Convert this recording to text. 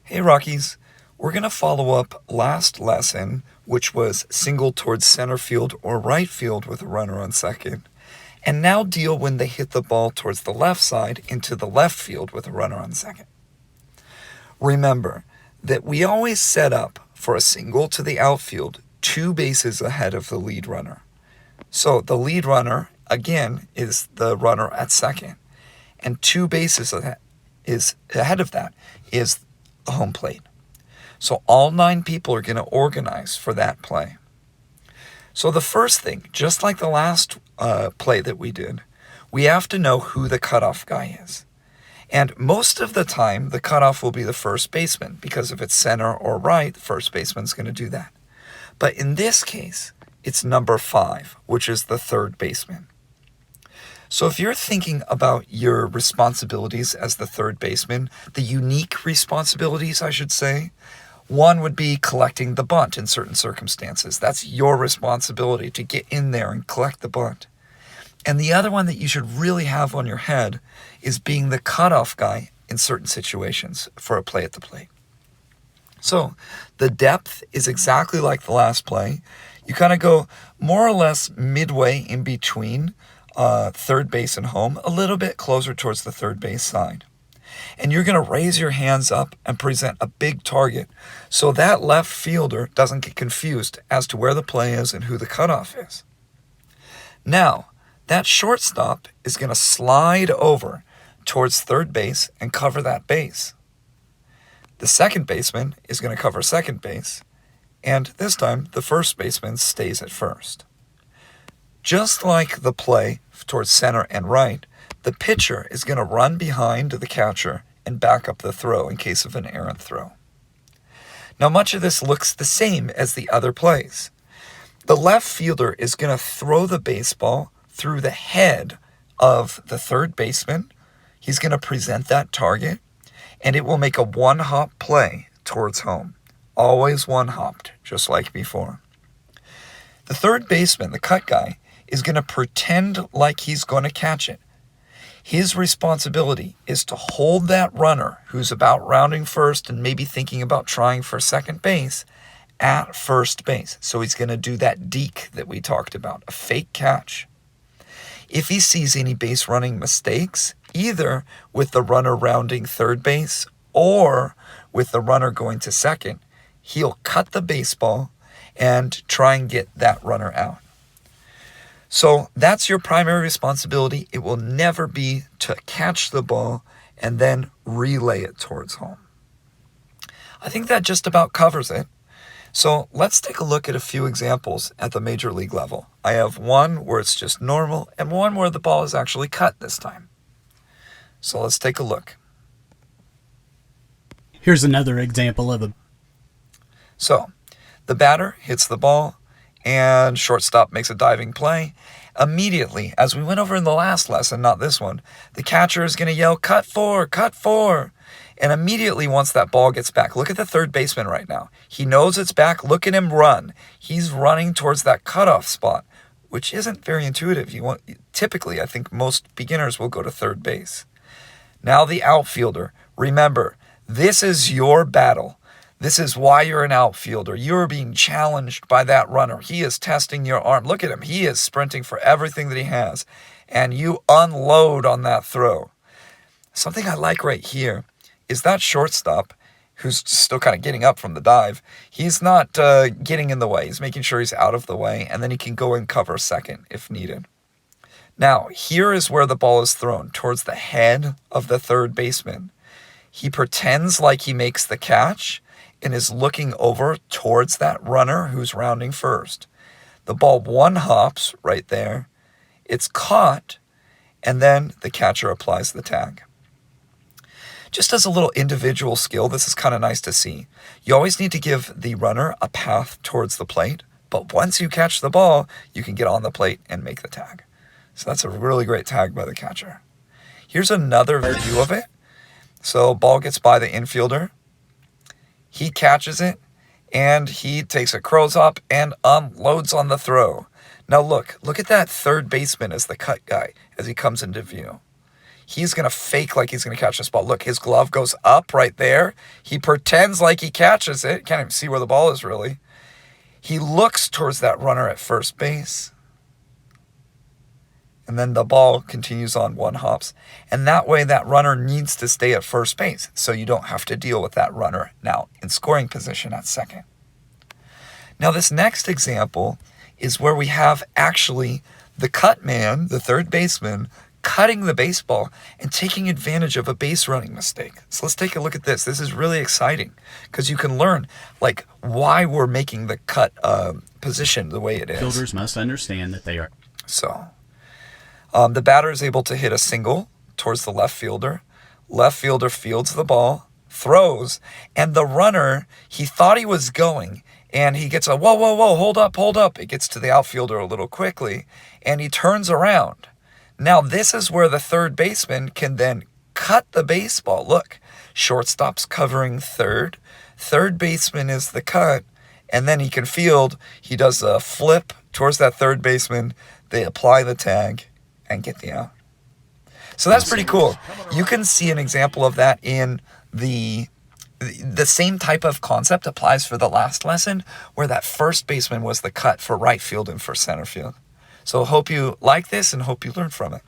Hey Rockies, we're going to follow up last lesson, which was single towards center field or right field with a runner on second, and now deal when they hit the ball towards the left side into the left field with a runner on second. Remember that we always set up for a single to the outfield 2 bases ahead of the lead runner. So the lead runner, again, is the runner at second, and 2 bases ahead of that is the home plate. So all 9 people are going to organize for that play. So the first thing, just like the last play that we did, we have to know who the cutoff guy is. And most of the time, the cutoff will be the first baseman, because if it's center or right, the first baseman's going to do that. But in this case, it's number 5, which is the third baseman. So if you're thinking about your responsibilities as the third baseman, the unique responsibilities, I should say, one would be collecting the bunt in certain circumstances. That's your responsibility to get in there and collect the bunt. And the other one that you should really have on your head is being the cutoff guy in certain situations for a play at the plate. So the depth is exactly like the last play. You kind of go more or less midway in between third base and home, a little bit closer towards the third base side. And you're going to raise your hands up and present a big target so that left fielder doesn't get confused as to where the play is and who the cutoff is. Now, that shortstop is going to slide over towards third base and cover that base. The second baseman is going to cover second base, and this time the first baseman stays at first. Just like the play towards center and right, the pitcher is going to run behind the catcher and back up the throw in case of an errant throw. Now, much of this looks the same as the other plays. The left fielder is going to throw the baseball through the head of the third baseman. He's going to present that target, and it will make a one-hop play towards home. Always one-hopped, just like before. The third baseman, the cut guy, is going to pretend like he's going to catch it. His responsibility is to hold that runner who's about rounding first and maybe thinking about trying for second base at first base. So he's going to do that deke that we talked about, a fake catch. If he sees any base running mistakes, either with the runner rounding third base or with the runner going to second, he'll cut the baseball and try and get that runner out. So that's your primary responsibility. It will never be to catch the ball and then relay it towards home. I think that just about covers it. So let's take a look at a few examples at the major league level. I have one where it's just normal and one where the ball is actually cut this time. So let's take a look. Here's another example of a... So the batter hits the ball and shortstop makes a diving play. Immediately, as we went over in the last lesson, not this one, the catcher is going to yell, "Cut four, cut four." And immediately once that ball gets back, look at the third baseman right now. He knows it's back. Look at him run. He's running towards that cutoff spot, which isn't very intuitive. Typically, I think most beginners will go to third base. Now the outfielder. Remember, this is your battle. This is why you're an outfielder. You're being challenged by that runner. He is testing your arm. Look at him. He is sprinting for everything that he has. And you unload on that throw. Something I like right here is that shortstop, who's still kind of getting up from the dive, he's not getting in the way. He's making sure he's out of the way, and then he can go and cover second if needed. Now, here is where the ball is thrown, towards the head of the third baseman. He pretends like he makes the catch and is looking over towards that runner who's rounding first. The ball one hops right there. It's caught, and then the catcher applies the tag. Just as a little individual skill, this is kind of nice to see. You always need to give the runner a path towards the plate, but once you catch the ball, you can get on the plate and make the tag. So that's a really great tag by the catcher. Here's another view of it. So ball gets by the infielder. He catches it, and he takes a crow's hop and unloads on the throw. Now look at that third baseman as the cut guy as he comes into view. he's going to fake like he's going to catch this ball. Look, his glove goes up right there. He pretends like he catches it. Can't even see where the ball is really. He looks towards that runner at first base. And then the ball continues on, one hops. And that way that runner needs to stay at first base. So you don't have to deal with that runner now in scoring position at second. Now this next example is where we have actually the cut man, the third baseman, cutting the baseball and taking advantage of a base running mistake. So let's take a look at this. This is really exciting because you can learn like why we're making the cut position the way it is. Fielders must understand that they are. So the batter is able to hit a single towards the left fielder. Left fielder fields the ball, throws, and the runner, he thought he was going, and he gets a whoa, whoa, whoa, hold up. It gets to the outfielder a little quickly, and he turns around. Now this is where the third baseman can then cut the baseball. Look, shortstop's covering third. Third baseman is the cut, and then he can field. He does a flip towards that third baseman. They apply the tag and get the out. So that's pretty cool. You can see an example of that in the same type of concept applies for the last lesson where that first baseman was the cut for right field and for center field. So hope you like this and hope you learn from it.